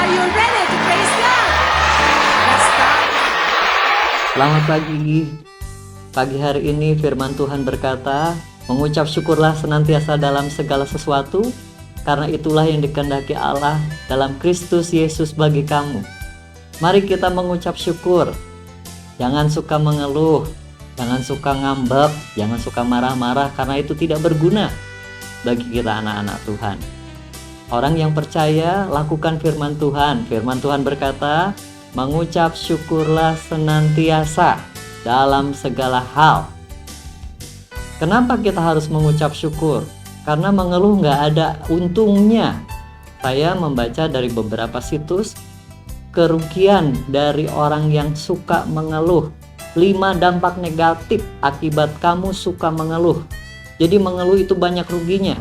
Are you ready to praise God? Let's start. Selamat pagi. Pagi hari ini firman Tuhan berkata, mengucap syukurlah senantiasa dalam segala sesuatu, karena itulah yang dikehendaki Allah dalam Kristus Yesus bagi kamu. Mari kita mengucap syukur. Jangan suka mengeluh, jangan suka ngambek, jangan suka marah-marah, karena itu tidak berguna bagi kita anak-anak Tuhan. Orang yang percaya lakukan firman Tuhan. Firman Tuhan berkata, mengucap syukurlah senantiasa dalam segala hal. Kenapa kita harus mengucap syukur? Karena mengeluh nggak ada untungnya. Saya membaca dari beberapa situs kerugian dari orang yang suka mengeluh. 5 dampak negatif akibat kamu suka mengeluh. Jadi mengeluh itu banyak ruginya.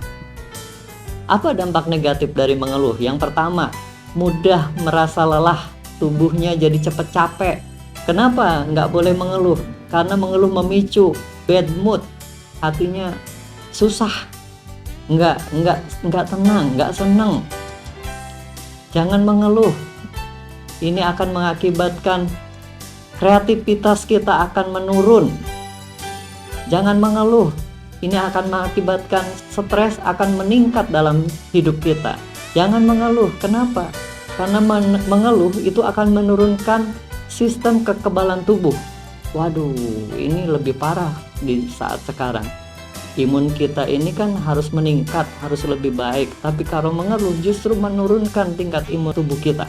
Apa dampak negatif dari mengeluh? Yang pertama, mudah merasa lelah, tubuhnya jadi cepat capek. Kenapa nggak boleh mengeluh? Karena mengeluh memicu bad mood, hatinya susah, nggak tenang, nggak senang. Jangan mengeluh. Ini akan mengakibatkan kreativitas kita akan menurun. Jangan mengeluh. Ini akan mengakibatkan stres akan meningkat dalam hidup kita. Jangan mengeluh. Kenapa? Karena mengeluh itu akan menurunkan sistem kekebalan tubuh. Waduh, ini lebih parah di saat sekarang. Imun kita ini kan harus meningkat, harus lebih baik. Tapi kalau mengeluh justru menurunkan tingkat imun tubuh kita.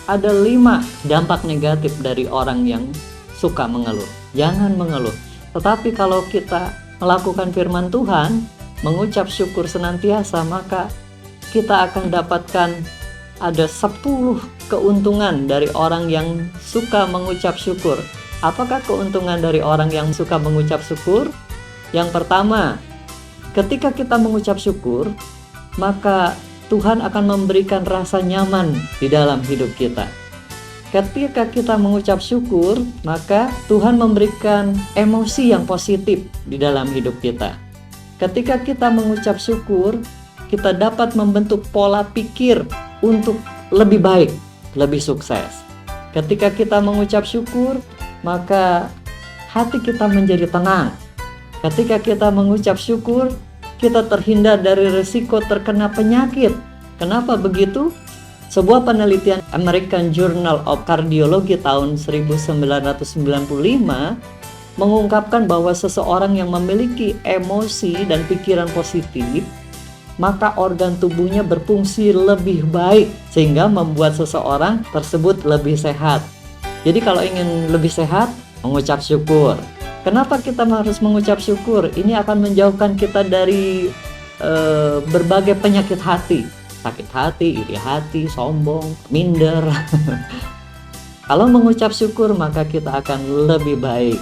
Ada 5 dampak negatif dari orang yang suka mengeluh. Jangan mengeluh. Tetapi kalau kita melakukan firman Tuhan, mengucap syukur senantiasa, maka kita akan dapatkan ada 10 keuntungan dari orang yang suka mengucap syukur. Apakah keuntungan dari orang yang suka mengucap syukur? Yang pertama, ketika kita mengucap syukur, maka Tuhan akan memberikan rasa nyaman di dalam hidup kita. Ketika kita mengucap syukur, maka Tuhan memberikan emosi yang positif di dalam hidup kita. Ketika kita mengucap syukur, kita dapat membentuk pola pikir untuk lebih baik, lebih sukses. Ketika kita mengucap syukur, maka hati kita menjadi tenang. Ketika kita mengucap syukur, kita terhindar dari risiko terkena penyakit. Kenapa begitu? Sebuah penelitian American Journal of Cardiology tahun 1995 mengungkapkan bahwa seseorang yang memiliki emosi dan pikiran positif, maka organ tubuhnya berfungsi lebih baik sehingga membuat seseorang tersebut lebih sehat. Jadi kalau ingin lebih sehat, mengucap syukur. Kenapa kita harus mengucap syukur? Ini akan menjauhkan kita dari berbagai penyakit hati. Sakit hati, iri hati, sombong, minder. Kalau mengucap syukur, maka kita akan lebih baik.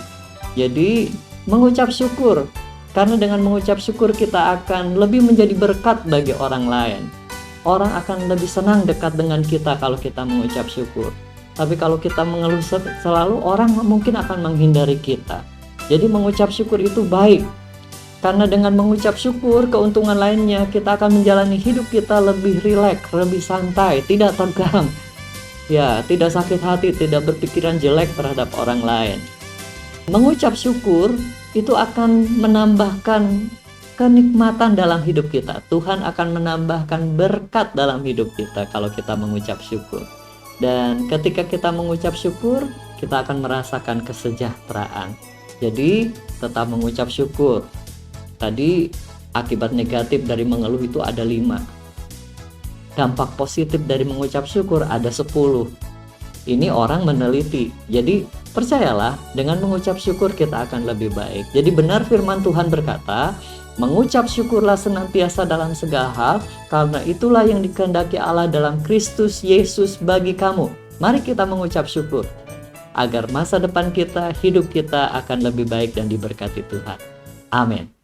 Jadi mengucap syukur, karena dengan mengucap syukur kita akan lebih menjadi berkat bagi orang lain. Orang akan lebih senang dekat dengan kita kalau kita mengucap syukur. Tapi kalau kita mengeluh selalu, orang mungkin akan menghindari kita. Jadi mengucap syukur itu baik. Karena dengan mengucap syukur, keuntungan lainnya kita akan menjalani hidup kita lebih rileks, lebih santai, tidak tegang. Ya, tidak sakit hati, tidak berpikiran jelek terhadap orang lain. Mengucap syukur itu akan menambahkan kenikmatan dalam hidup kita. Tuhan akan menambahkan berkat dalam hidup kita kalau kita mengucap syukur. Dan ketika kita mengucap syukur, kita akan merasakan kesejahteraan. Jadi, tetap mengucap syukur. Tadi akibat negatif dari mengeluh itu ada 5. Dampak positif dari mengucap syukur ada 10. Ini orang meneliti. Jadi percayalah, dengan mengucap syukur kita akan lebih baik. Jadi benar firman Tuhan berkata, mengucap syukurlah senantiasa dalam segala hal, karena itulah yang dikehendaki Allah dalam Kristus Yesus bagi kamu. Mari kita mengucap syukur, agar masa depan kita, hidup kita akan lebih baik dan diberkati Tuhan. Amin.